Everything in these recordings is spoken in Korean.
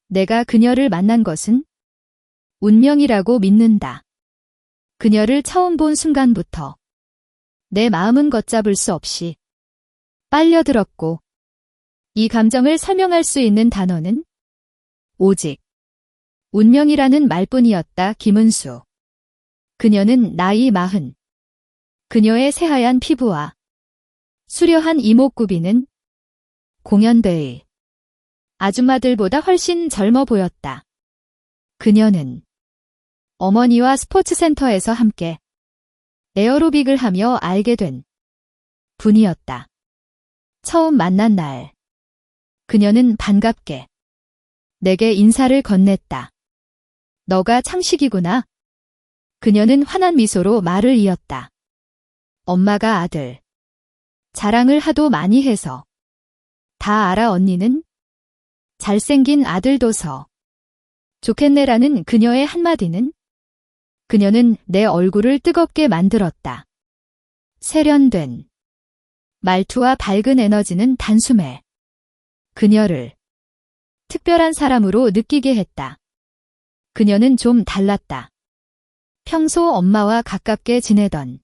내가 그녀를 만난 것은 운명이라고 믿는다. 그녀를 처음 본 순간부터 내 마음은 걷잡을 수 없이 빨려들었고 이 감정을 설명할 수 있는 단어는 오직 운명이라는 말뿐이었다. 김은수. 그녀는 나이 40. 그녀의 새하얀 피부와 수려한 이목구비는 공연배의 아줌마들보다 훨씬 젊어 보였다. 그녀는 어머니와 스포츠센터에서 함께 에어로빅을 하며 알게 된 분이었다. 처음 만난 날, 그녀는 반갑게 내게 인사를 건넸다. 너가 창식이구나. 그녀는 환한 미소로 말을 이었다. 엄마가 아들 자랑을 하도 많이 해서 다 알아. 언니는 잘생긴 아들 둬서 좋겠네라는 그녀의 한마디는 그녀는 내 얼굴을 뜨겁게 만들었다. 세련된 말투와 밝은 에너지는 단숨에 그녀를 특별한 사람으로 느끼게 했다. 그녀는 좀 달랐다. 평소 엄마와 가깝게 지내던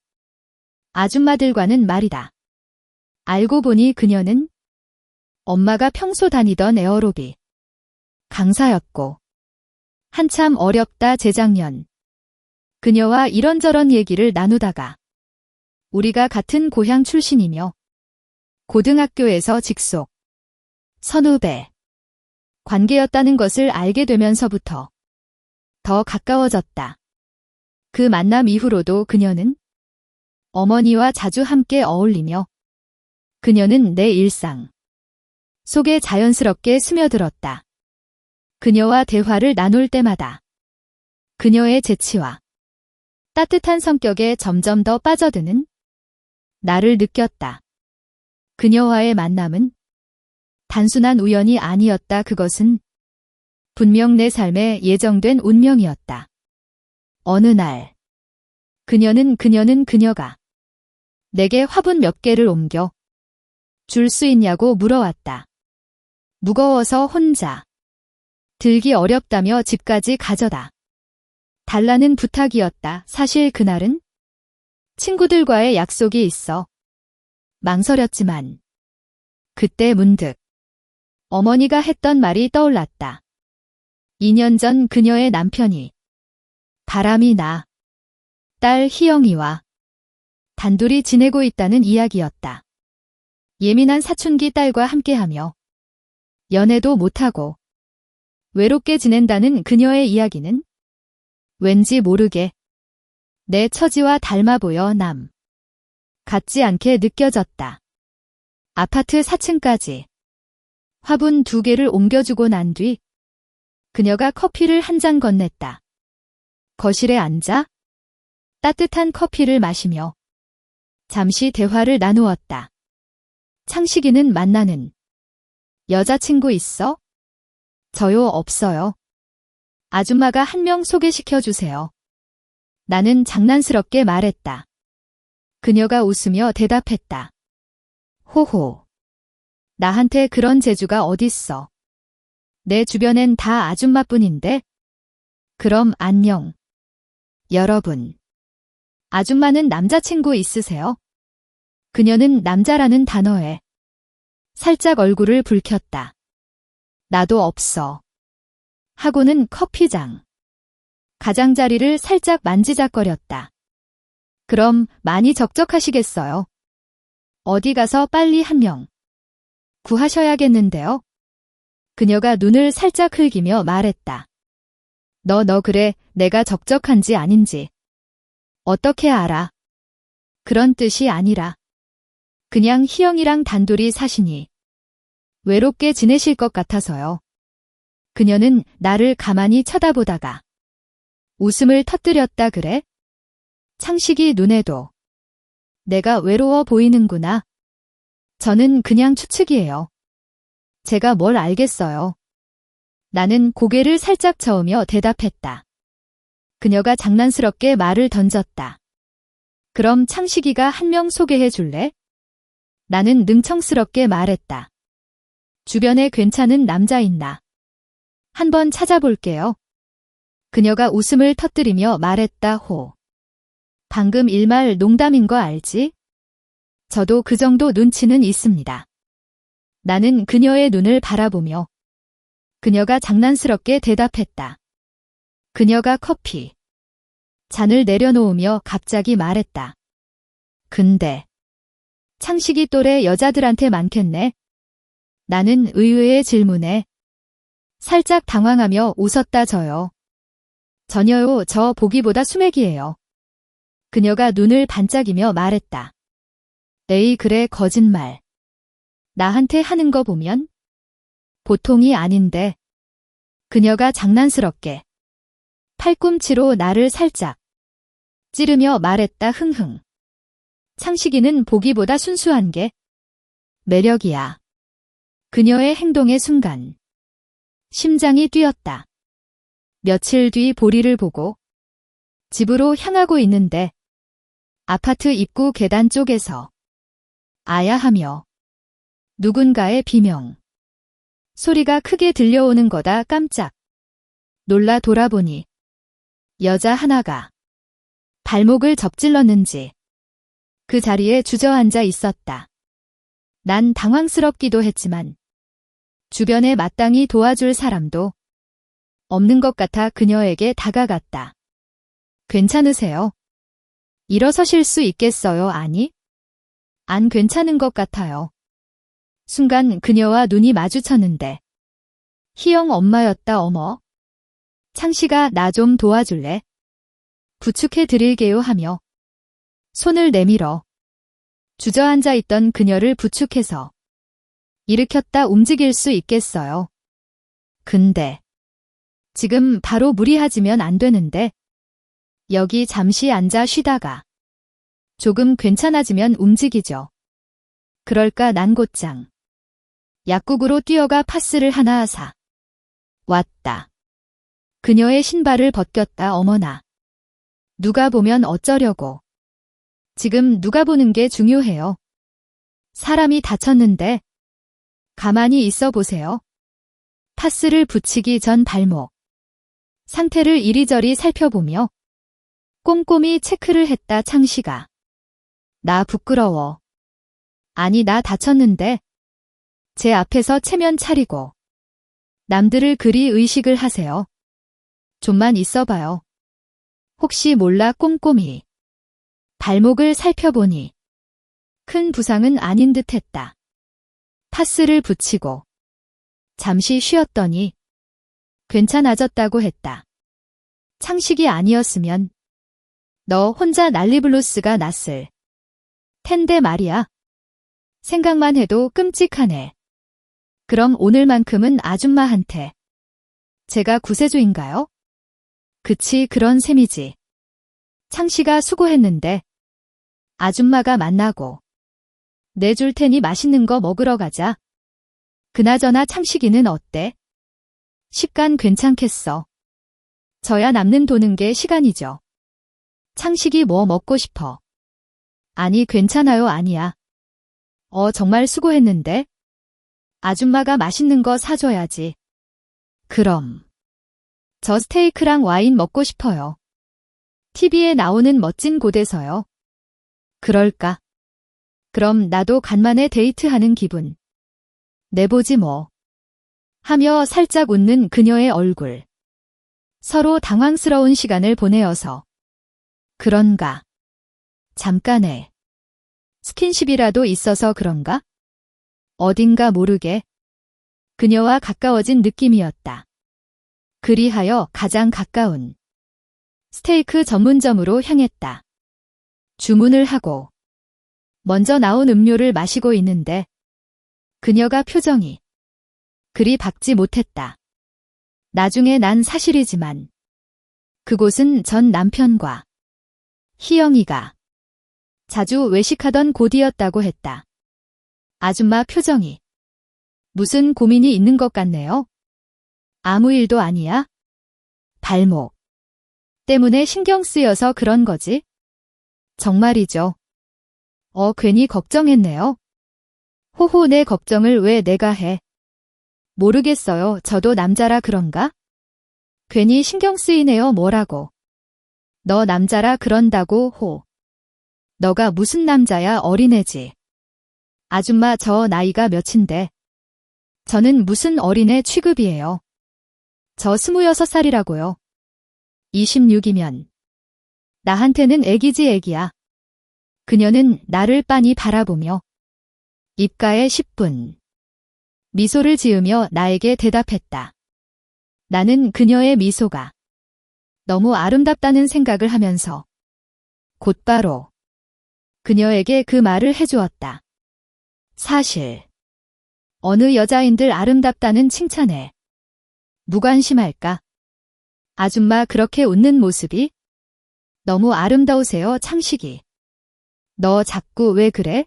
아줌마들과는 말이다. 알고 보니 그녀는 엄마가 평소 다니던 에어로빅 강사였고 한참 어렵다. 재작년 그녀와 이런저런 얘기를 나누다가 우리가 같은 고향 출신이며 고등학교에서 직속 선후배 관계였다는 것을 알게 되면서부터 더 가까워졌다. 그 만남 이후로도 그녀는 어머니와 자주 함께 어울리며 그녀는 내 일상 속에 자연스럽게 스며들었다. 그녀와 대화를 나눌 때마다 그녀의 재치와 따뜻한 성격에 점점 더 빠져드는 나를 느꼈다. 그녀와의 만남은 단순한 우연이 아니었다. 그것은 분명 내 삶에 예정된 운명이었다. 어느 날 그녀가 내게 화분 몇 개를 옮겨 줄 수 있냐고 물어왔다. 무거워서 혼자 들기 어렵다며 집까지 가져다 달라는 부탁이었다. 사실 그날은 친구들과의 약속이 있어 망설였지만 그때 문득 어머니가 했던 말이 떠올랐다. 2년 전 그녀의 남편이 바람이 나 딸 희영이와 단둘이 지내고 있다는 이야기였다. 예민한 사춘기 딸과 함께하며 연애도 못하고 외롭게 지낸다는 그녀의 이야기는 왠지 모르게 내 처지와 닮아 보여 남 같지 않게 느껴졌다. 아파트 4층까지 화분 2개를 옮겨주고 난 뒤 그녀가 커피를 한 잔 건넸다. 거실에 앉아 따뜻한 커피를 마시며 잠시 대화를 나누었다. 창식이는 만나는 여자친구 있어? 저요, 없어요. 아줌마가 한 명 소개시켜주세요. 나는 장난스럽게 말했다. 그녀가 웃으며 대답했다. 호호. 나한테 그런 재주가 어딨어. 내 주변엔 다 아줌마뿐인데. 그럼 안녕. 여러분. 아줌마는 남자친구 있으세요? 그녀는 남자라는 단어에 살짝 얼굴을 붉혔다. 나도 없어. 하고는 커피장 가장자리를 살짝 만지작거렸다. 그럼 많이 적적하시겠어요? 어디 가서 빨리 한 명 구하셔야겠는데요? 그녀가 눈을 살짝 흘기며 말했다. 너 그래, 내가 적적한지 아닌지 어떻게 알아? 그런 뜻이 아니라 그냥 희영이랑 단둘이 사시니 외롭게 지내실 것 같아서요. 그녀는 나를 가만히 쳐다보다가 웃음을 터뜨렸다. 그래? 창식이 눈에도 내가 외로워 보이는구나. 저는 그냥 추측이에요. 제가 뭘 알겠어요. 나는 고개를 살짝 저으며 대답했다. 그녀가 장난스럽게 말을 던졌다. 그럼 창식이가 한 명 소개해 줄래? 나는 능청스럽게 말했다. 주변에 괜찮은 남자 있나? 한번 찾아볼게요. 그녀가 웃음을 터뜨리며 말했다. 호. 방금 일말 농담인 거 알지? 저도 그 정도 눈치는 있습니다. 나는 그녀의 눈을 바라보며 그녀가 장난스럽게 대답했다. 그녀가 커피 잔을 내려놓으며 갑자기 말했다. 근데 창식이 또래 여자들한테 많겠네. 나는 의외의 질문에 살짝 당황하며 웃었다. 저요. 전혀요. 저 보기보다 수맥이에요. 그녀가 눈을 반짝이며 말했다. 에이 그래 거짓말. 나한테 하는 거 보면 보통이 아닌데. 그녀가 장난스럽게 팔꿈치로 나를 살짝 찌르며 말했다. 흥흥. 창식이는 보기보다 순수한 게 매력이야. 그녀의 행동의 순간 심장이 뛰었다. 며칠 뒤 보리를 보고 집으로 향하고 있는데 아파트 입구 계단 쪽에서 아야 하며 누군가의 비명 소리가 크게 들려오는 거다. 깜짝 놀라 돌아보니 여자 하나가 발목을 접질렀는지 그 자리에 주저앉아 있었다. 난 당황스럽기도 했지만 주변에 마땅히 도와줄 사람도 없는 것 같아 그녀에게 다가갔다. 괜찮으세요? 일어서실 수 있겠어요? 아니? 안 괜찮은 것 같아요. 순간 그녀와 눈이 마주쳤는데 희영 엄마였다. 어머. 창식아 나 좀 도와줄래? 부축해 드릴게요 하며 손을 내밀어 주저앉아 있던 그녀를 부축해서 일으켰다. 움직일 수 있겠어요? 근데 지금 바로 무리하지면 안 되는데 여기 잠시 앉아 쉬다가 조금 괜찮아지면 움직이죠. 그럴까 난 곧장 약국으로 뛰어가 파스를 하나 사 왔다. 그녀의 신발을 벗겼다. 어머나. 누가 보면 어쩌려고. 지금 누가 보는 게 중요해요. 사람이 다쳤는데 가만히 있어 보세요. 파스를 붙이기 전 발목 상태를 이리저리 살펴보며 꼼꼼히 체크를 했다. 창식아. 나 부끄러워. 아니 나 다쳤는데. 제 앞에서 체면 차리고 남들을 그리 의식을 하세요. 좀만 있어봐요. 혹시 몰라. 꼼꼼히 발목을 살펴보니 큰 부상은 아닌 듯 했다. 파스를 붙이고 잠시 쉬었더니 괜찮아졌다고 했다. 창식이 아니었으면 너 혼자 난리블루스가 났을 텐데 말이야. 생각만 해도 끔찍하네. 그럼 오늘만큼은 아줌마한테 제가 구세주인가요? 그치 그런 셈이지. 창식아 수고했는데 아줌마가 만나고 내줄 테니 맛있는 거 먹으러 가자. 그나저나 창식이는 어때? 식간 괜찮겠어. 저야 남는 도는 게 시간이죠. 창식이 뭐 먹고 싶어? 아니 괜찮아요. 아니야. 정말 수고했는데? 아줌마가 맛있는 거 사줘야지. 그럼. 저 스테이크랑 와인 먹고 싶어요. TV에 나오는 멋진 곳에서요. 그럴까? 그럼 나도 간만에 데이트하는 기분 내보지 뭐. 하며 살짝 웃는 그녀의 얼굴. 서로 당황스러운 시간을 보내어서. 그런가? 잠깐의 스킨십이라도 있어서 그런가? 어딘가 모르게 그녀와 가까워진 느낌이었다. 그리하여 가장 가까운 스테이크 전문점으로 향했다. 주문을 하고 먼저 나온 음료를 마시고 있는데 그녀가 표정이 그리 밝지 못했다. 나중에 난 사실이지만 그곳은 전 남편과 희영이가 자주 외식하던 곳이었다고 했다. 아줌마 표정이 무슨 고민이 있는 것 같네요. 아무 일도 아니야? 발목 때문에 신경 쓰여서 그런 거지? 정말이죠. 괜히 걱정했네요. 호호 내 걱정을 왜 내가 해. 모르겠어요. 저도 남자라 그런가? 괜히 신경 쓰이네요. 뭐라고. 너 남자라 그런다고 호. 너가 무슨 남자야 어린애지. 아줌마 저 나이가 몇인데. 저는 무슨 어린애 취급이에요. 저 26살이라고요. 26이면. 나한테는 애기지 애기야. 그녀는 나를 빤히 바라보며 입가에 10분. 미소를 지으며 나에게 대답했다. 나는 그녀의 미소가 너무 아름답다는 생각을 하면서 곧바로 그녀에게 그 말을 해주었다. 사실 어느 여자인들 아름답다는 칭찬에 무관심할까? 아줌마 그렇게 웃는 모습이 너무 아름다우세요 창식이. 너 자꾸 왜 그래?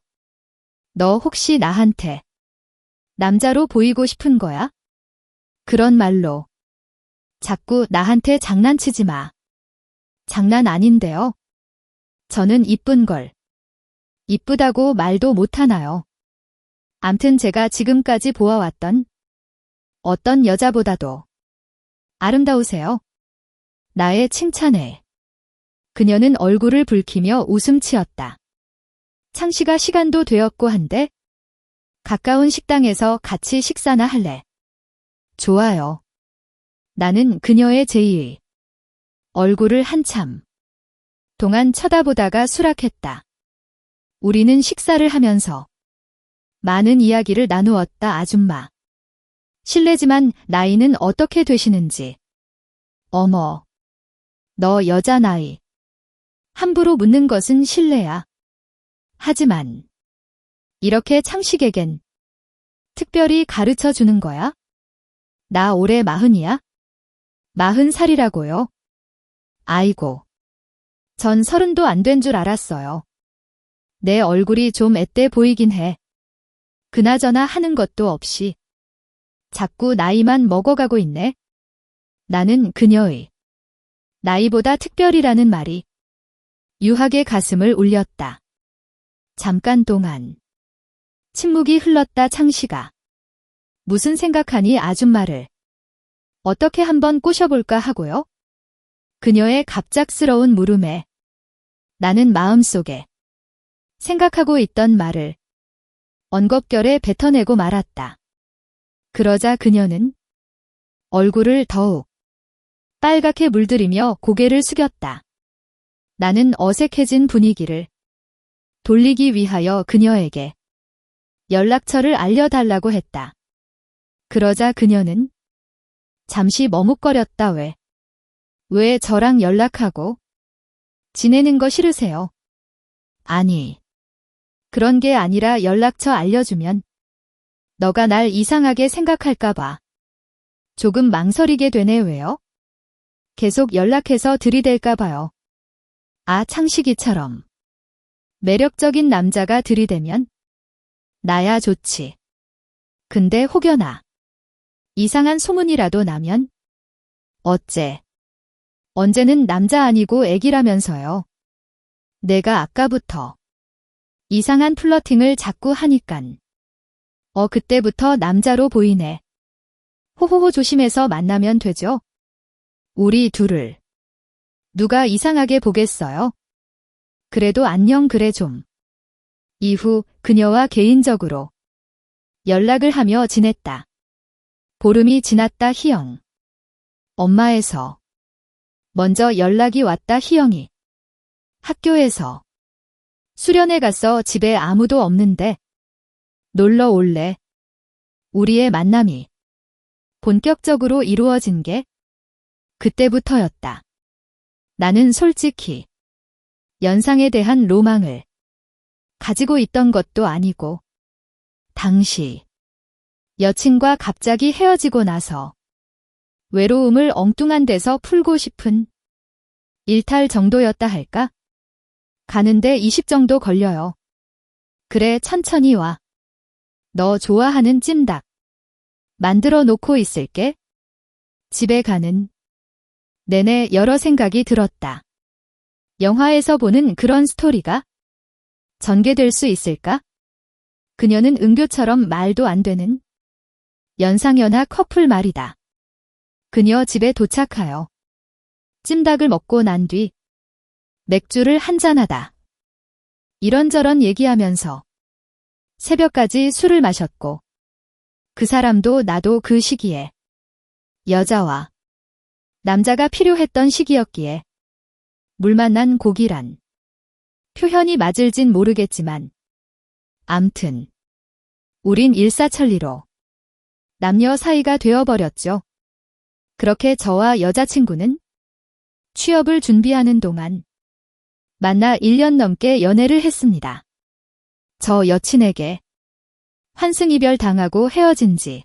너 혹시 나한테 남자로 보이고 싶은 거야? 그런 말로 자꾸 나한테 장난치지 마. 장난 아닌데요. 저는 이쁜 걸 이쁘다고 말도 못하나요? 암튼 제가 지금까지 보아왔던 어떤 여자보다도 아름다우세요. 나의 칭찬에 그녀는 얼굴을 붉히며 웃음 치었다. 창씨가 시간도 되었고 한데 가까운 식당에서 같이 식사나 할래? 좋아요. 나는 그녀의 제2의 얼굴을 한참 동안 쳐다보다가 수락했다. 우리는 식사를 하면서 많은 이야기를 나누었다. 아줌마. 실례지만 나이는 어떻게 되시는지. 어머. 너 여자 나이. 함부로 묻는 것은 실례야. 하지만 이렇게 창식에겐 특별히 가르쳐 주는 거야? 나 올해 40이야? 40살이라고요? 아이고. 전 30도 안 된 줄 알았어요. 내 얼굴이 좀 앳돼 보이긴 해. 그나저나 하는 것도 없이 자꾸 나이만 먹어가고 있네. 나는 그녀의 나이보다 특별이라는 말이 유하게 가슴을 울렸다. 잠깐 동안 침묵이 흘렀다. 창씨가 무슨 생각하니 아줌마를 어떻게 한번 꼬셔볼까 하고요. 그녀의 갑작스러운 물음에 나는 마음속에 생각하고 있던 말을 언겁결에 뱉어내고 말았다. 그러자 그녀는 얼굴을 더욱 빨갛게 물들이며 고개를 숙였다. 나는 어색해진 분위기를 돌리기 위하여 그녀에게 연락처를 알려달라고 했다. 그러자 그녀는 잠시 머뭇거렸다. 왜 저랑 연락하고 지내는 거 싫으세요? 아니, 그런 게 아니라 연락처 알려주면 너가 날 이상하게 생각할까봐 조금 망설이게 되네. 왜요? 계속 연락해서 들이댈까봐요. 아, 창식이처럼 매력적인 남자가 들이대면 나야 좋지. 근데 혹여나 이상한 소문이라도 나면 어째? 언제는 남자 아니고 애기라면서요. 내가 아까부터 이상한 플러팅을 자꾸 하니깐 그때부터 남자로 보이네. 호호호 조심해서 만나면 되죠? 우리 둘을 누가 이상하게 보겠어요? 그래도 안녕. 그래 좀. 이후 그녀와 개인적으로 연락을 하며 지냈다. 보름이 지났다. 희영. 엄마에서 먼저 연락이 왔다. 희영이 학교에서 수련회 갔어. 집에 아무도 없는데 놀러 올래? 우리의 만남이 본격적으로 이루어진 게 그때부터였다. 나는 솔직히 연상에 대한 로망을 가지고 있던 것도 아니고 당시 여친과 갑자기 헤어지고 나서 외로움을 엉뚱한 데서 풀고 싶은 일탈 정도였다 할까? 가는데 20 정도 걸려요. 그래 천천히 와. 너 좋아하는 찜닭 만들어 놓고 있을게. 집에 가는 내내 여러 생각이 들었다. 영화에서 보는 그런 스토리가 전개될 수 있을까? 그녀는 은교처럼 말도 안 되는 연상연하 커플 말이다. 그녀 집에 도착하여 찜닭을 먹고 난 뒤 맥주를 한잔하다. 이런저런 얘기하면서 새벽까지 술을 마셨고 그 사람도 나도 그 시기에 여자와 남자가 필요했던 시기였기에 물 만난 고기란 표현이 맞을진 모르겠지만 암튼 우린 일사천리로 남녀 사이가 되어버렸죠. 그렇게 저와 여자친구는 취업을 준비하는 동안 만나 1년 넘게 연애를 했습니다. 저 여친에게 환승이별 당하고 헤어진 지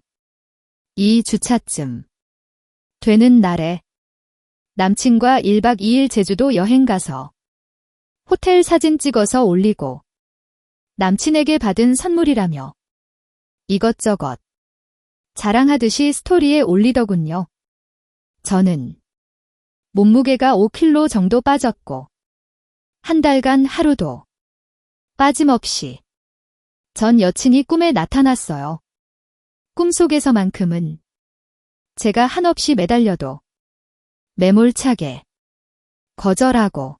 2주차쯤 되는 날에 남친과 1박 2일 제주도 여행 가서 호텔 사진 찍어서 올리고 남친에게 받은 선물이라며 이것저것 자랑하듯이 스토리에 올리더군요. 저는 몸무게가 5kg 정도 빠졌고 한 달간 하루도 빠짐없이 전 여친이 꿈에 나타났어요. 꿈속에서만큼은 제가 한없이 매달려도 매몰차게 거절하고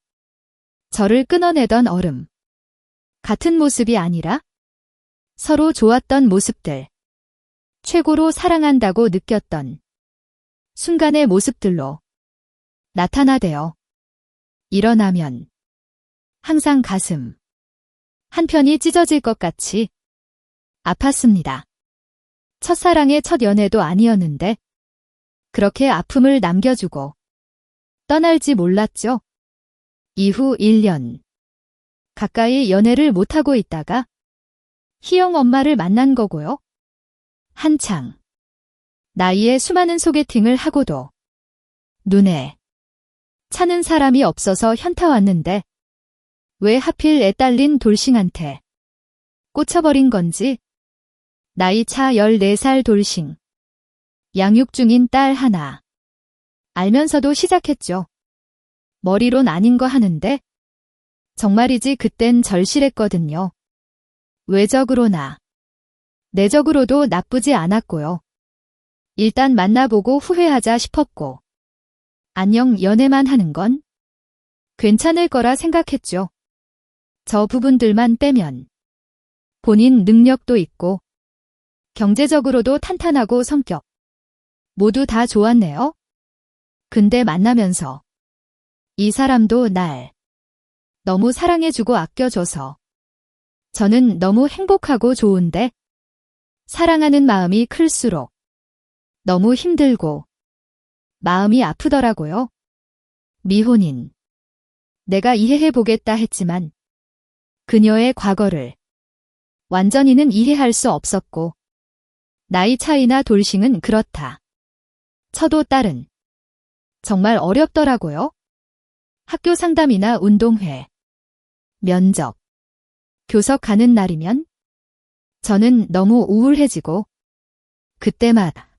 저를 끊어내던 얼음 같은 모습이 아니라 서로 좋았던 모습들, 최고로 사랑한다고 느꼈던 순간의 모습들로 나타나대요. 일어나면 항상 가슴 한편이 찢어질 것 같이 아팠습니다. 첫사랑의 첫 연애도 아니었는데 그렇게 아픔을 남겨주고 떠날지 몰랐죠. 이후 1년 가까이 연애를 못하고 있다가 희영 엄마를 만난 거고요. 한창 나이에 수많은 소개팅을 하고도 눈에 차는 사람이 없어서 현타 왔는데 왜 하필 애 딸린 돌싱한테 꽂혀버린 건지. 나이 차 14살 돌싱. 양육 중인 딸 하나. 알면서도 시작했죠. 머리론 아닌 거 하는데 정말이지 그땐 절실했거든요. 외적으로나 내적으로도 나쁘지 않았고요. 일단 만나보고 후회하자 싶었고 안녕 연애만 하는 건 괜찮을 거라 생각했죠. 저 부분들만 빼면 본인 능력도 있고 경제적으로도 탄탄하고 성격 모두 다 좋았네요. 근데 만나면서 이 사람도 날 너무 사랑해주고 아껴줘서 저는 너무 행복하고 좋은데 사랑하는 마음이 클수록 너무 힘들고 마음이 아프더라고요. 미혼인 내가 이해해보겠다 했지만 그녀의 과거를 완전히는 이해할 수 없었고 나이 차이나 돌싱은 그렇다 쳐도 딸은 정말 어렵더라고요. 학교 상담이나 운동회, 면접, 교석 가는 날이면 저는 너무 우울해지고 그때마다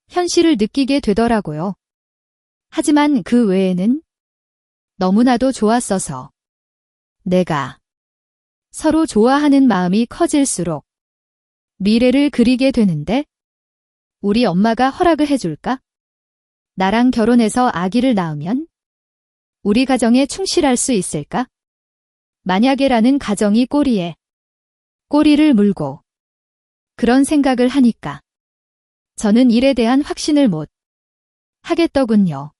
현실을 느끼게 되더라고요. 하지만 그 외에는 너무나도 좋았어서 내가 서로 좋아하는 마음이 커질수록 미래를 그리게 되는데 우리 엄마가 허락을 해줄까? 나랑 결혼해서 아기를 낳으면 우리 가정에 충실할 수 있을까? 만약에라는 가정이 꼬리에 꼬리를 물고 그런 생각을 하니까 저는 일에 대한 확신을 못 하겠더군요.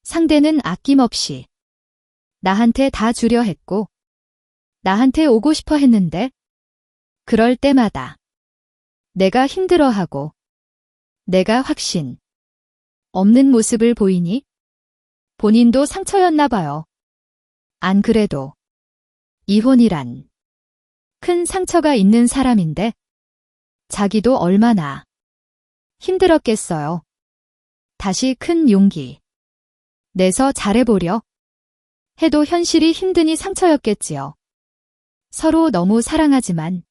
상대는 아낌없이 나한테 다 주려 했고 나한테 오고 싶어 했는데 그럴 때마다 내가 힘들어하고 내가 확신 없는 모습을 보이니 본인도 상처였나 봐요. 안 그래도 이혼이란 큰 상처가 있는 사람인데 자기도 얼마나 힘들었겠어요. 다시 큰 용기 내서 잘해보려 해도 현실이 힘드니 상처였겠지요. 서로 너무 사랑하지만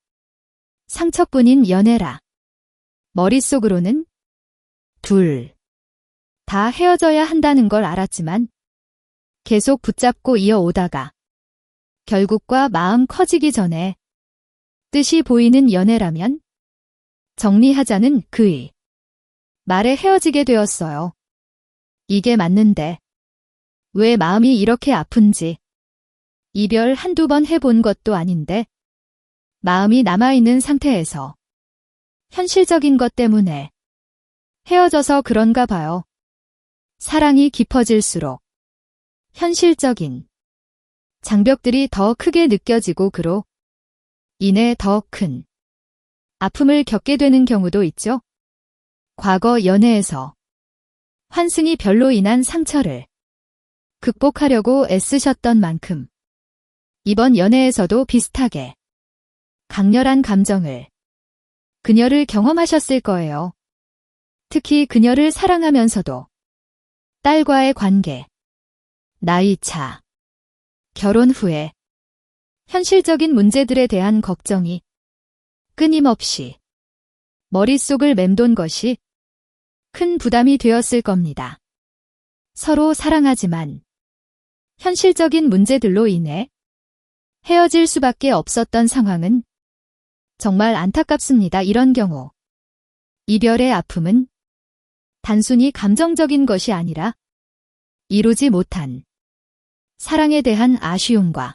상처뿐인 연애라. 머릿속으로는 둘 다 헤어져야 한다는 걸 알았지만 계속 붙잡고 이어오다가 결국과 마음 커지기 전에 뜻이 보이는 연애라면 정리하자는 그의 말에 헤어지게 되었어요. 이게 맞는데 왜 마음이 이렇게 아픈지. 이별 한두 번 해본 것도 아닌데 마음이 남아있는 상태에서 현실적인 것 때문에 헤어져서 그런가 봐요. 사랑이 깊어질수록 현실적인 장벽들이 더 크게 느껴지고 그로 인해 더 큰 아픔을 겪게 되는 경우도 있죠. 과거 연애에서 환승이 별로 인한 상처를 극복하려고 애쓰셨던 만큼 이번 연애에서도 비슷하게 강렬한 감정을 그녀를 경험하셨을 거예요. 특히 그녀를 사랑하면서도 딸과의 관계, 나이 차, 결혼 후에 현실적인 문제들에 대한 걱정이 끊임없이 머릿속을 맴돈 것이 큰 부담이 되었을 겁니다. 서로 사랑하지만 현실적인 문제들로 인해 헤어질 수밖에 없었던 상황은 정말 안타깝습니다. 이런 경우 이별의 아픔은 단순히 감정적인 것이 아니라 이루지 못한 사랑에 대한 아쉬움과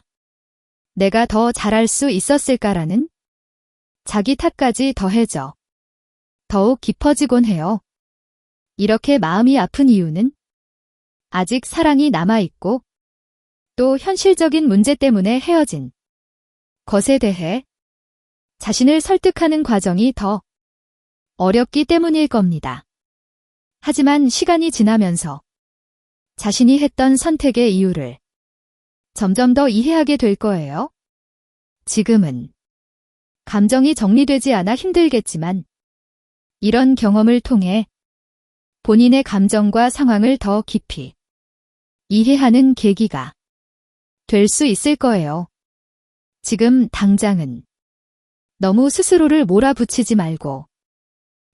내가 더 잘할 수 있었을까라는 자기 탓까지 더해져 더욱 깊어지곤 해요. 이렇게 마음이 아픈 이유는 아직 사랑이 남아있고 또 현실적인 문제 때문에 헤어진 것에 대해 자신을 설득하는 과정이 더 어렵기 때문일 겁니다. 하지만 시간이 지나면서 자신이 했던 선택의 이유를 점점 더 이해하게 될 거예요. 지금은 감정이 정리되지 않아 힘들겠지만 이런 경험을 통해 본인의 감정과 상황을 더 깊이 이해하는 계기가 될 수 있을 거예요. 지금 당장은 너무 스스로를 몰아붙이지 말고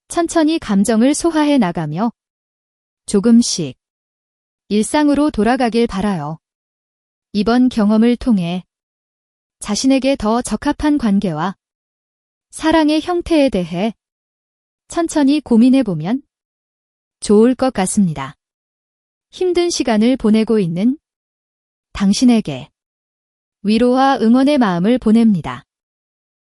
천천히 감정을 소화해 나가며 조금씩 일상으로 돌아가길 바라요. 이번 경험을 통해 자신에게 더 적합한 관계와 사랑의 형태에 대해 천천히 고민해보면 좋을 것 같습니다. 힘든 시간을 보내고 있는 당신에게 위로와 응원의 마음을 보냅니다.